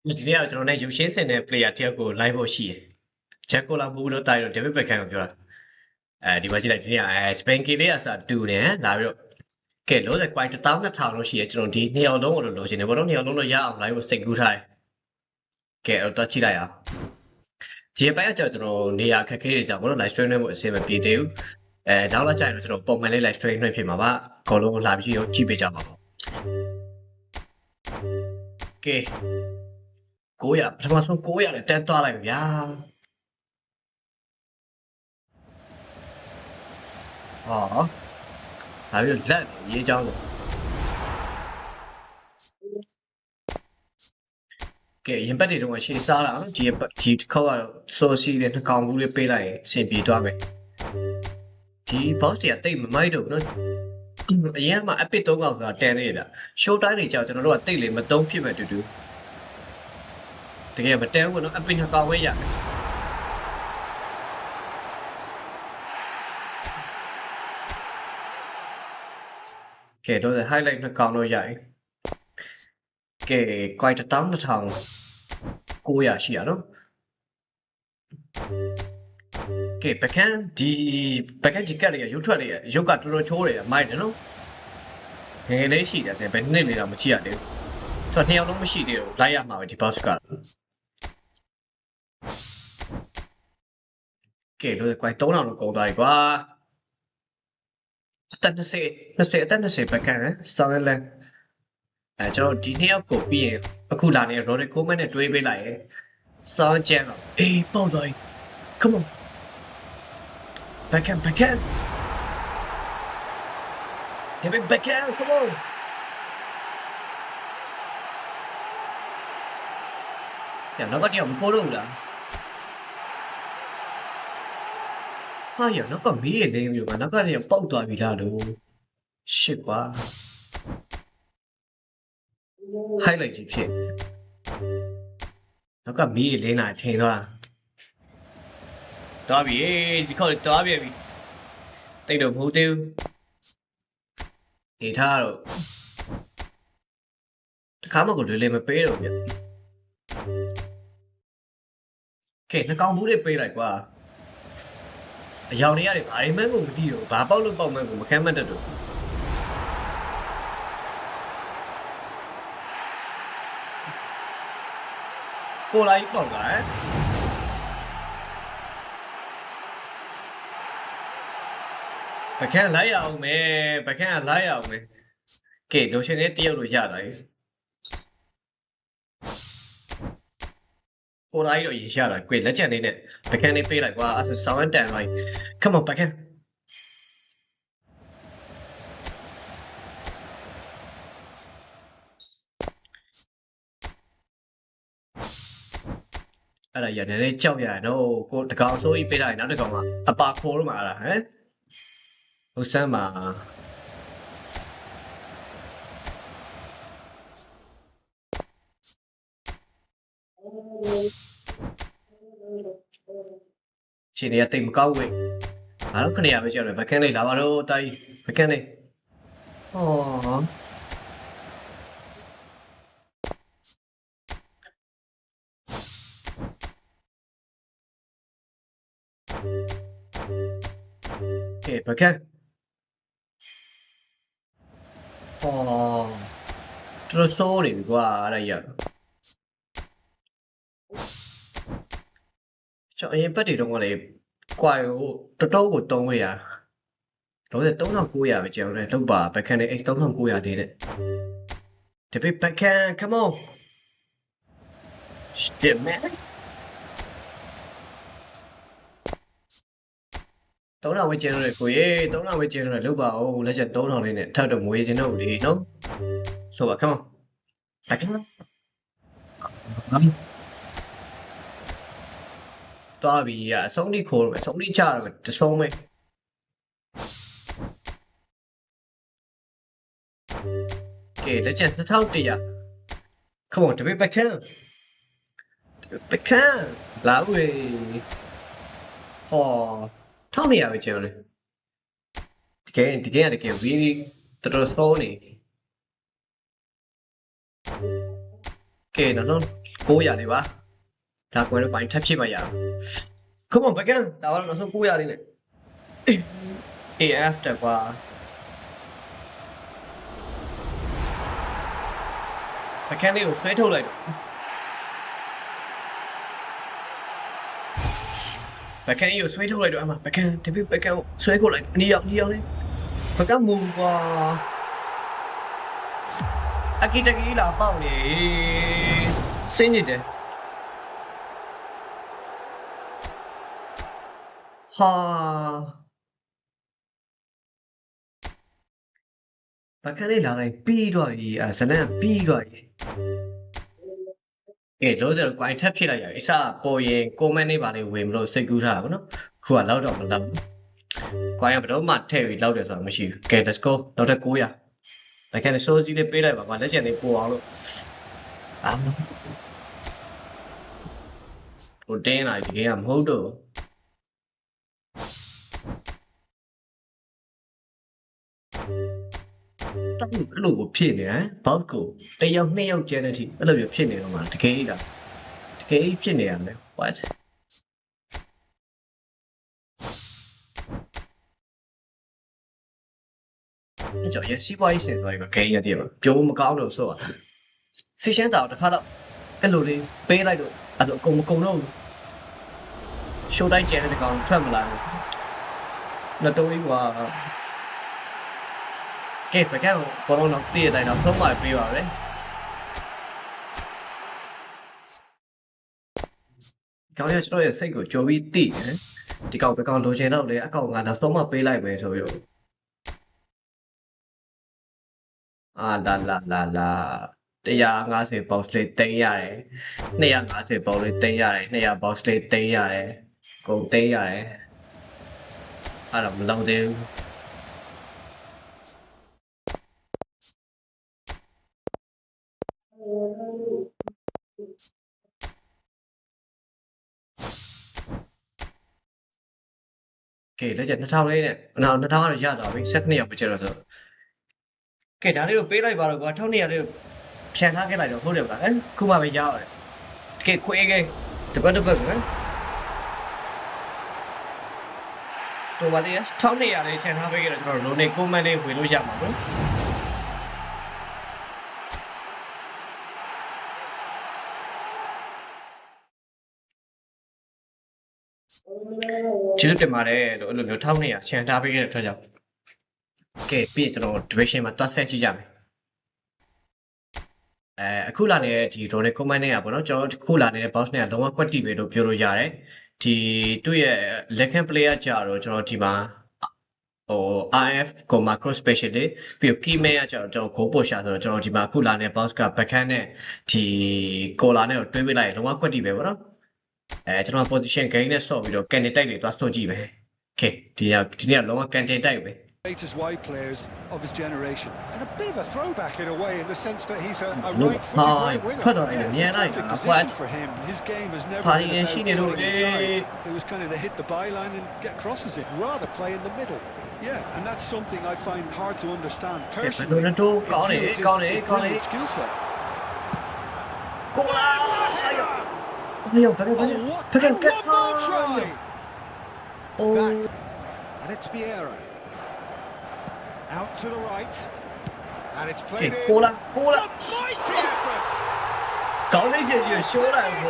ဒီနေ့ကကျွန်တော်နဲ့ရုပ်ရှင်းစင်တဲ့ player တယောက်ကို live ဖို့ရှိတယ်ဂျက်ကိုလာဘူးလို့တာရတော့ David Beckham ကိုပြောတာဒီမှာကြည့်လိုက်ဒီနေ့Spain ကလေးကစာတူတယ်လာပြီးတော့ကဲလို့တဲ့ quite 12000လို့ရှိရကျွန်တော်ဒီနှစ်ယောက်လုံးကိုလိုချင်တယ်ဘောတော့နှစ်ယောက်လုံးတော့ရအောင် live ကိုစိတ်ကူးထားတယ်ကဲတော့ကြည့်လိုက်အောင်ဒီပိုင်းကကျွန်တော်နေရာခက်ခဲတွေကြောင့်ဘောတော့ live stream နဲ့ဖို့အဆင်မပြေသေးဘူးနောက်လာကြရင်တော့ကျွန်တော်ပုံမှန်လေး live stream နဲ့ဖြစ်မှာပါအကုန်လုံးလာပြီးကြည့်ပေးကြပါဦးကဲ900ပထမဆုံး900နဲ့တန်းသွားလိုက်ဗျာဟောဒါပြီးတော့လက်ရေးချောင်းလို့ကဲရင်ပတ်တွေတော့ရှေ့စားလာနော်ဒီခေါက်ကတော့ဆိုစီတဲ့နှကောင်ဘူးလေးပေးလိုက်ရင်အဆင်ပြေသွားမယ်ဒီ boss တွေကတိတ်မမိုက်တော့ဘူးနော်အရင်က epic 3កောင်ဆိုတာတန်နေတာ show time တွေကြောင့်ကျွန်တော်တို့ကတိတ်လေမသုံးဖြစ်မဲ့တူတူတကယ်မတန်ဘူးနော် epic 2កောင်ပဲရတယ်ကဲတော့ highlight 2កောင်တော့ရရင်ကဲ quite 12000ရှိရနော်ကဲ backhand ဒီကတ်လေးရုပ်ထွက်လေးရုပ်ကတော်တော်ချိုးတယ်မိုက်တယ်နော်ငယ်လေးရှိတယ်ဘယ်နှစ်လေးတော့မကြည့်ရသေးဘူးသူကနှစ်ယောက်လုံးမရှိသေးဘူးလိုက်ရမှာပဲဒီ boss ကကဲလို့ quite 3000လို့ကုန်သွားပြီကွာအသက်20 backhand စောင်းလဲကျွန်တော်ဒီနှစ်ယောက်ကိုပြီးရင်အခုလာနေ Rodrigo Coleman နဲ့တွေးပေးလိုက်ရင်စောင်းကျန်တော့အေးပေါက်သွားပြီ come on backhand David Beckham come on ညနောက်ကတည်းကမကိုလို့လားဟာရနောက်ကမေးရလိမ့်မျိုးကနောက်ကတည်းကပေါက်သွားပြီလားလို့ shit ကွာ highlight ကြီးဖြစ်နောက်ကမေးရလင်းလာထင်သွားသွားပြီဒီခေါက်သွားပြီတိတ်တော့မဟုတ်သေးဘူးဒေတာတော့တခါမှကိုလွယ်လွယ်မပေးတော့ဗျကဲနှကောင်ဘူးတွေပေးလိုက်ကွာအယောင်တွေရတယ်ဘာမှန်းကိုမသိတော့ဘာပေါက်လို့ပေါက်မှန်းကိုမခံမှတ်တတ်တော့ကိုလိုက်ပေါက်လာBeckham လိုက်ရအောင်မယ် Beckham လိုက်ရအောင်မယ်ကဲလိုရှင်နဲ့တယောက်လို့ရတာလေကိုလိုက်တော့ရရတာကွလက်ချက်လေးနဲ့ Beckham လေးပေးလိုက်ကွာအဲ့ဆောင်းတန်လိုက် come on Beckham အဲ့ဒါရနေလေးကြောက်ရနော်ကိုတကောင်ဆိုးကြီးပေးလိုက်နောက်တကောင်ကအပါခိုးတော့မှာလားဟမ်ဟုတ်စမ်းပါရှင်ရတိတ်မကောက်ဝေးငါတို့ခဏရပဲကြောက်တယ်ဘက်ခန်းလေးလာပါတော့တာကြီးဘက်ခန်းလေးဟောကဲဘက်ခန်းဟောတော်ဆိုးနေပြီကွာအဲ့ဒါရကျွန်တော်အရင်ပတ်တွေတော့ကလေကွာကိုတော်တော်ကိုတုံးဝေးရတော့3900ပဲကျွန်တော်လည်းလောက်ပါဘက်ခန်းလေးအဲ့3900သေးတယ် David Beckham come on shit man 3000ဝေးကျင်းလို့ကိုရေ3000ဝေးကျင်းလို့လောက်ပါဦးလက်ချက်3000လေးနဲ့ထပ်တော့မွေးခြင်းတော့လေနော်ဆိုပါ come on Beckham သွားပြီအဆုံးထိခိုးတော့မယ်အဆုံးထိချတော့မယ်တဆုံးပဲကဲလက်ချက်2100 come on David Beckham လာဦးရေဟော1200ပဲကျန်တယ်တကယ် really တော်တော်ဆိုးနေကဲနောက်ဆုံး 900လေးပါဒါကွယ်တော့ပိုင်းထပ်ဖြစ်မှရအောင် Come on ဘကန်ဒါတော့နောက်ဆုံး900လေးနဲ့ AF တက်ကွာဘကန်လေးကိုဆွဲထုတ်လိုက်တော့ဘကန်ကြီးကိုဆွဲထုတ်လိုက်တော့အမဘကန်တပိဘကန်ကိုဆွဲထုတ်လိုက်အနီးရောက်လေးဘကန်မူကွာအကီတကီလာပေါက်နေစင်းနေတယ်ဟာဘကန်လေးလာလိုက်ပြီးတော့ပြီဇလန်ပြီးတော့ပြီလောဆယ်ကွိုင်းထပ်ဖြစ်လိုက်ရအစပေါ်ရင်ကွန်မန့်နေပါလေဝင်မလို့စိတ်ကူးထားတာဗောနော်ခုကလောက်တော့မလောက်ကွိုင်းကဘယ်တော့မှထည့်ပြီးလောက်တယ်ဆိုတာမရှိဘူးကဲ let's go နောက်ထပ်900ဘကန်ဆိုးစီးလေးပေးလိုက်ပါကွာလက်ချက်လေးပို့အောင်လို့ဟိုတင်းလာဒီကမဟုတ်တော့အဲ့လိုကိုဖြစ်နေဟမ်ဘောက်ကိုတယောက်နှစ်ယောက်ကျန်တဲ့အထိအဲ့လိုမျိုးဖြစ်နေတော့မှတကယ်ကြီးဖြစ်နေရမယ် what ကြောက်ရစီးပွားရေးစင်သွားရင်ဂိမ်းရတဲ့ပြောမကောင်းလို့ဆိုတော့စီရှမ်းတောင်တစ်ခါတော့အဲ့လိုလေးပေးလိုက်တော့အဲ့လိုအကုန်တော့ရှိုးတိုင်းကျန်တဲ့ကောင်ထွက်မလာဘူးလက်တော့ကြီးကွာကဲဘယ်ကတော့ဘောလုံးတော့တည့်ရတိုင်းတော့ဆုံးမပေးပါပဲကောင်းရကျွန်တော်ရဲ့စိတ်ကိုကြော်ပြီးတည်တယ်ဒီကောင်ဘယ်ကောင်လိုချင်တော့လေအကောင်ကတော့ဆုံးမပေးလိုက်မယ်ဆိုပြီးတော့လာ150 box လေးတင်ရတယ်250 box လေးတင်ရတယ်200 box လေးတင်ရတယ်ကုန်တင်ရတယ်အဲ့တော့မလုံးသေးဘူးကဲလက်ချက်2000လေးနဲ့2000ကတော့ရတော့ပြီ12ရောက်ပဲကျတော့ဆိုကဲဒါလေးကိုပေးလိုက်ပါတော့ကွာ1200လေးကိုဖြန်ထားခဲ့လိုက်တော့ဟုတ်တယ်ဗျာခုမှပဲရရတယ်ကဲခွေးကဲတပတ်ပဲတော့ပါသေးတယ်1200လေးချန်ထားပေးခဲ့တော့ကျွန်တော်လုံးနေကွန်မန့်လေးဝင်လို့ရမှာနော်ကျေးဇူးတင်ပါတယ်လို့အဲ့လိုမျိုး1200ချန်ထားပေးခဲ့တဲ့အတွက်ကြောင့်ကဲပြီးကျွန်တော် division မှာတွတ်ဆက်ကြည့်ကြမယ်အခုလာနေတဲ့ဒီ Ronald Koeman နဲ့ပေါ့နော်ကျွန်တော်ခုလာနေတဲ့ boss နဲ့လုံးဝကွက်တီပဲလို့ပြောလို့ရတယ်ဒီသူ့ရဲ့လက်ခံ player ကြတော့ကျွန်တော်ဒီမှာRF ကို macro special လေးပြီးတော့ key man ကကျတော့ကျွန်တော် goal push ဆိုတော့ကျွန်တော်ဒီမှာအခုလာနေတဲ့ boss က backhand နဲ့ဒီ collar နဲ့တွဲပေးလိုက်ရင်လုံးဝကွက်တီပဲပေါ့နော်ကျွန်တော် position gain နဲ့ဆော့ပြီးတော့ candidate တွေတွားစတော့ကြည့်ပဲ okay ဒီနေ့လုံးဝ candidate ပဲ greatest wide players of his generation. And a bit of a throwback in a way, in the sense that he's a right-footed right winger. Position for him. His game has never been about playing inside. It was kind of the hit the byline and get crosses in. Rather play in the middle. Yeah, and that's something I find hard to understand personally. His skill set. What ball try! And it's Vieira. Out to the right, and it's played in. Cola. Mighty effort. 搞那些就修了，不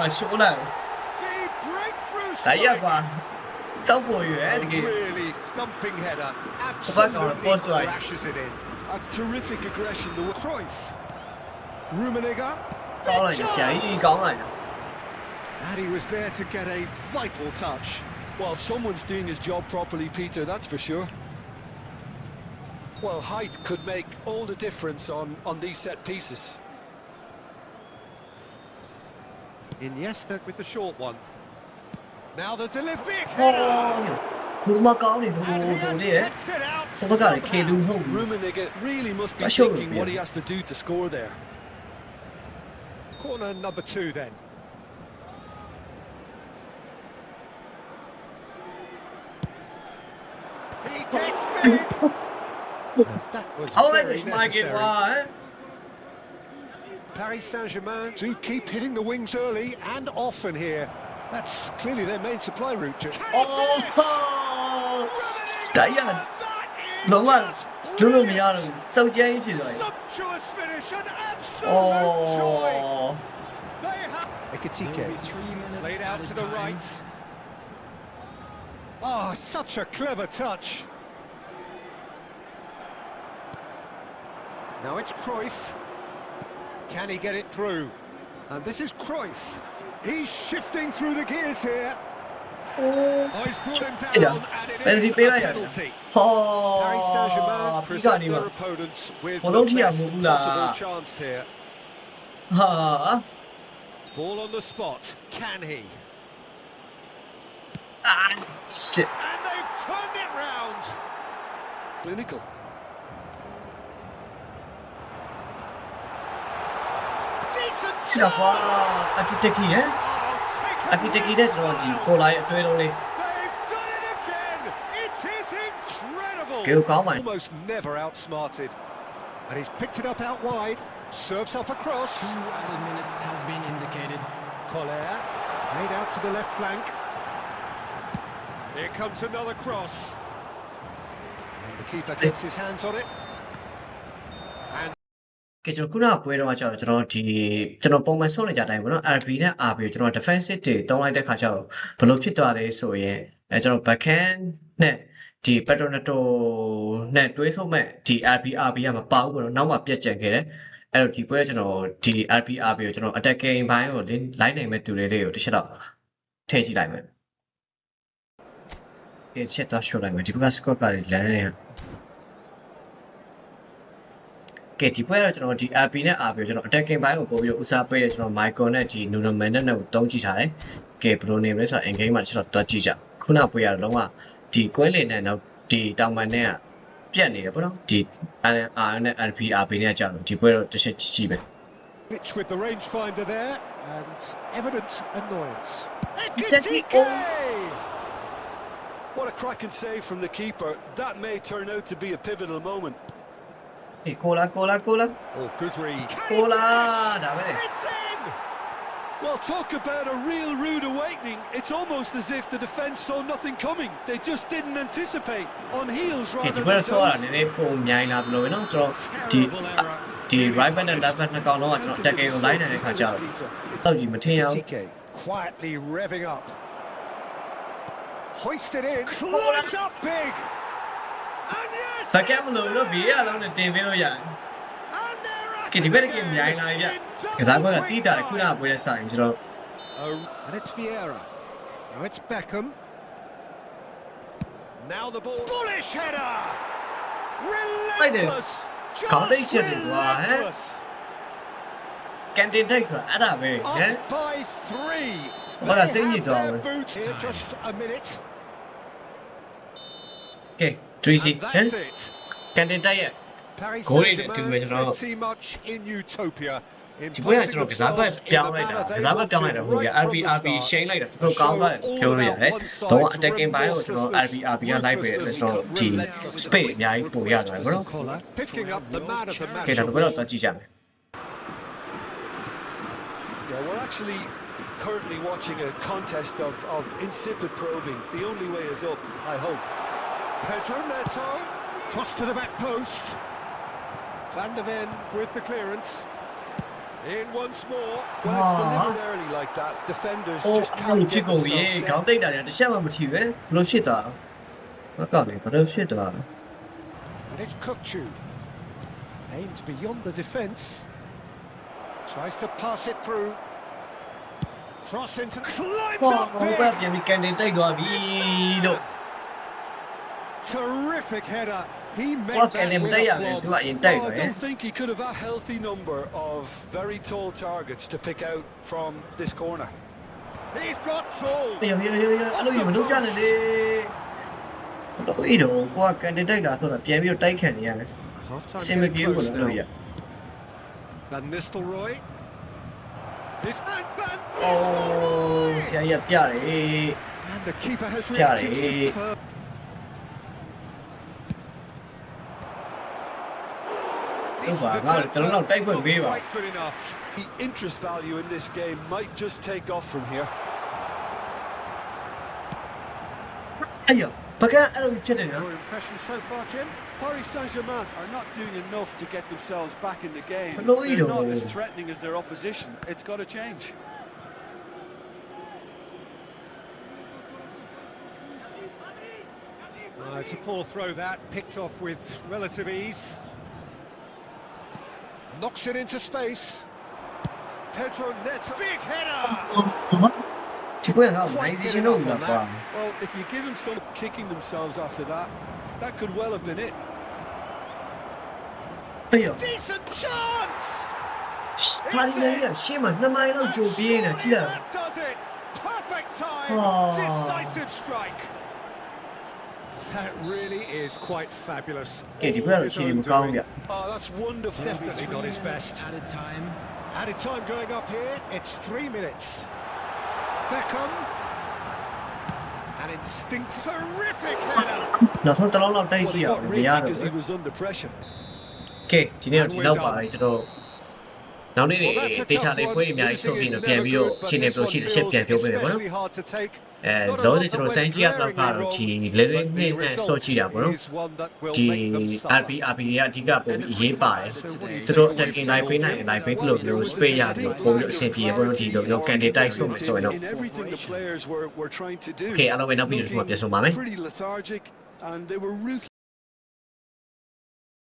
修了。 The breakthrough 哎呀吧，周博远 A 这个 really thumping header. Back on the post Absolutely line. crashes it in. That's terrific aggression. The Cruyff, Rummenigge. 高了，想一高了。 And he was there to get a vital touch. Well, someone's doing his job properly, Peter. That's for sure. Well, height could make all the difference on these set pieces. Iniesta with the short one. Now the delivery. ခုမှကောင်းနေလို့လေဟိုဘက်ကလေခေလူမဟုတ်ဘူး Rummenigge really must be That's sure, thinking what yeah. he has to do to score there. Corner number 2 then. He gets big. That was How very like this Mike necessary. ကွာ Paris Saint-Germain do keep hitting the wings early and often here. That's clearly their main supply route to... ဒါရလုံးဝလုံးလို့မရတော့စောက်ကြမ်းကြီးဖြစ်သွားပြီ Sumptuous finish and absolute joy. They have... Ekitike played out to the right. Oh, such a clever touch. Now it's Cruyff. Can he get it through? And this is Cruyff. He's shifting through the gears here. Oh, he's brought him down, and it is a penalty. Paris Saint-Germain present their opponents with the best possible chance here. ဟာ Ball on the spot. Can he? shit And they've turned it round. Clinical. Decent ဖြစ်တာကွာအကီတက်ကီဟမ်အကီတက်ကီနဲ့ကျွန်တော်ဒီကိုလာရဲ့အတွဲလုံးလေး They've done it again. It is incredible. ကဲကောင်းပါ Almost never outsmarted. And he's picked it up out wide. Serves up across. 2 added minutes has been indicated. Collier made out to the left flank. Here comes another cross. And the keeper gets his hands on it. ကဲကျွန်တော်ခုနကပွဲတော့ကျွန်တော်ပုံမှန်ဆုံးနေကြတိုင်းပေါ့နော် RB နဲ့ RB ကိုကျွန်တော် defensive တွေတုံးလိုက်တဲ့ခါကျတော့ဘယ်လိုဖြစ်သွားလဲဆိုရင်ကျွန်တော် backhand နဲ့ဒီ Patronato နဲ့တွဲဆုံးမဲ့ဒီ RB ကမပါဘူးပေါ့နော်နောက်မှပြတ်ကျန်ခဲ့တယ်အဲ့တော့ဒီပွဲကျွန်တော်ဒီ RB ကိုကျွန်တော် attacking ဘိုင်းကိုလိုက်နိုင်မဲ့တူလေးတွေကိုတစ်ချက်တော့ထည့်ကြည့်လိုက်မယ်ဒီချက်တော့ show လိုက်မယ်ဒီဘက်က score ကလည်းလမ်းနေကဲဒီပွဲကတော့ကျွန်တော်ဒီ RB နဲ့ RB ကိုကျွန်တော် attacking ဘိုင်းကိုပို့ပြီးတော့ဦးစားပေးတယ်ကျွန်တော် Michael နဲ့ဒီ Nuno Mendes နဲ့ကိုတုံးကြည့်ထားတယ်။ကဲဘယ်လိုနေမလဲဆိုတော့ in game မှာကျွန်တော်တွက်ကြည့်ကြ။ခုနပွဲကတော့လုံးဝဒီကွဲလင်နဲ့နောက်ဒီတောင်ပန်နဲ့ကပြတ်နေတယ်ပေါ့နော်။ဒီ RR နဲ့ RB နဲ့ကြာတော့ဒီပွဲတော့တစ်ချက်ကြည့်ပဲ Mitch with the rangefinder there and evident annoyance. Ekitike! What a cracking save from the keeper. That may turn out to be a pivotal moment. ။ဟေးကိုလာ Oh, good read. ကိုလာဒါပဲလေ It's in! Well, talk about a real rude awakening. It's almost as if the defence saw nothing coming. They just didn't anticipate. On heels ကဲ rather ဒီပွဲ than တော့ဆောတာန toes. ည်းနည်းပုံမြိုင်းလာသလိုပဲနော်ကျွန်တော်ဒီ right back နဲ့ left back နှစ်ကောင်လုံးကကျွန်တော် attacking ကိုလိုက်နေတဲ့ခါကျတော့တောက်ကြည့်မထင်အောင် Ekitike quietly revving up. Hoisted in. Climbs up big. And yes! ဘက်ကမလို့လို့ဘေးအလုံးနဲ့တင်ပေးလို့ရတယ် And they're at ကဲဒီဘက်ကမြိုင်းလာကြကစားပွဲကတီးတာခုနကပွဲနဲ့ဆိုင်ကျွန်တော် And it's Vieira. Now it's Beckham. Now the ball. Bullish header. Relentless. Just Can't shit it, relentless. ကန်တင်တိုက်ဆိုတာအဲ့ဒါပဲဟမ် Up by 3. Well, I They think you have their don't. boot here. Just a minute. ကဲ3C And ဟမ် that's it. ကန်တင်တိုက်ရဲ့ Paris Goal in it, Saint-Germain two minutes now. pretty much in utopia. ဒီပွဲကကျွန်တော်ကစားပွဲပြောင်းလိုက်တာကစားပွဲပြောင်းလိုက်တာဟုတ်ကဲ့ RB ရှိန်လိုက်တာတော်တော်ကောင်းသွားတယ်ပြောလို့ရတယ်တော့ attacking ဘိုင်းကိုကျွန်တော် RB ကလိုက်ပေးတယ်ဆိုတော့ဒီ space အများကြီးပို့ရတယ်ဗောနော် Collar picking up the man of the match. ကဲဒါတော့တော့ကြည့်ကြမယ် Yeah, we're actually currently watching a contest of insipid probing. The only way is up, I hope. Pedro Neto cross to the back post. Van der Ven with the clearance. In once more. When it's delivered early like that, defenders အိုး just အဲ့ can't လိုဖြစ် get ကုန်ပြီ themselves ခေါင်း set. တိတ်တာလည်းတစ်ချက်မှမထီပဲဘယ်လိုဖြစ်တာမကောက်လေဘာလို့ဖြစ်တာ And it's Kukçu. Aimed beyond the defence. Tries to pass it through. Cross into climbs ဟော up ဟိုဘက် big. ပြန်ပြီးကန်တင်တိတ်သွားပြီလို့ Terrific header. He made What that can him with take a out plumb. into in Oh, tight, I eh? don't think he could have a healthy number of very tall targets to pick out from this corner. He's got tall. အဲ့လိုမလုပ်ကြနဲ့လေတော့အဲ့တော့ကိုကကန်တင်တိုက်လာဆိုတော့ပြန်ပြီးတော့တိုက်ခံနေရတယ် Half-time စင်မ game ပြေဘူး close လို့ now. ရ Van Nistelrooy. This and Van အိုး Nistelrooy. ဆရာကြီးကပြတယ် And the keeper has Piare. reacted superb. Oh, လုပ်ပါငါကျွန်တော်တို့တိုက်ခွင့်ပေးပါ Quite good enough. The interest value in this game might just take off from here. အဲ့ရဘကအဲ့လိုဖြစ်နေနော် Your impression so far, Jim? Paris Saint-Germain are not doing enough to get themselves back in the game. Hello, They're Ido. not as threatening as their opposition. It's got to change. It's a poor throw that, picked off with relative ease. Knocks it into space. Pedro Neto, big header! ဒီပွဲကနိုင်စီရှင်လို့လာကွာ Well, if you give them some kicking themselves after that, that could well have been it. အဲ့ရ Decent chance! ပါရီကရှေ့မှာ2မိုင်လောက်ကြိုပြေးနေတာကြည့်လား That does it! Perfect time! Oh. Decisive strike! That really is quite fabulous. ကဲဒီပွဲကတော့ရှေ့မကောင်းဗျ Oh, that's wonderful. Definitely not his best. Added time. Added time going up here, it's 3 minutes. Beckham. An instinct, terrific header. နောက်ဆုံးတစ်လုံးလောက်တိုက် Well, ရှိ he ရ got အောင်မ rigged ရတော့ because ဘူး he was under pressure. ကဲဒီနေ့တော့ဒီလောက်ပါပဲကျွန်တော်နောက်နေ့တွေတေချာလေးပွဲအများကြီးဆုပ်ပြီးတော့ပြန်ပြီးတော့ရှင်းနေပြောရှိတဲ့အချက်ပြန်ပြောပေးမယ်ပေါ့နော် hard to take. လောဆယ်ကျွန်တော်စမ်းကြည့်ရတော့ကတော့ဒီလေလေနှိမ့်နဲ့ဆော့ကြည့်တာပေါ့နော်ဒီ RB တွေကအဓိကပုံပြီးအရေးပါတယ်သူတို့ attacking line ပေးနိုင် line ပေးလို့မျိုး space ရပြီးတော့ပုံပြီးအဆင်ပြေပေါ့နော်ဒီလိုမျိုး candidate တိုက်ဆုပ်မယ်ဆိုရင်တော့ In everything the players were trying to do. ကဲအားလုံးပဲနောက်ပြီးတော့ဒီမှာပြန်ဆုံပါမယ် Pretty lethargic and they were ruthless.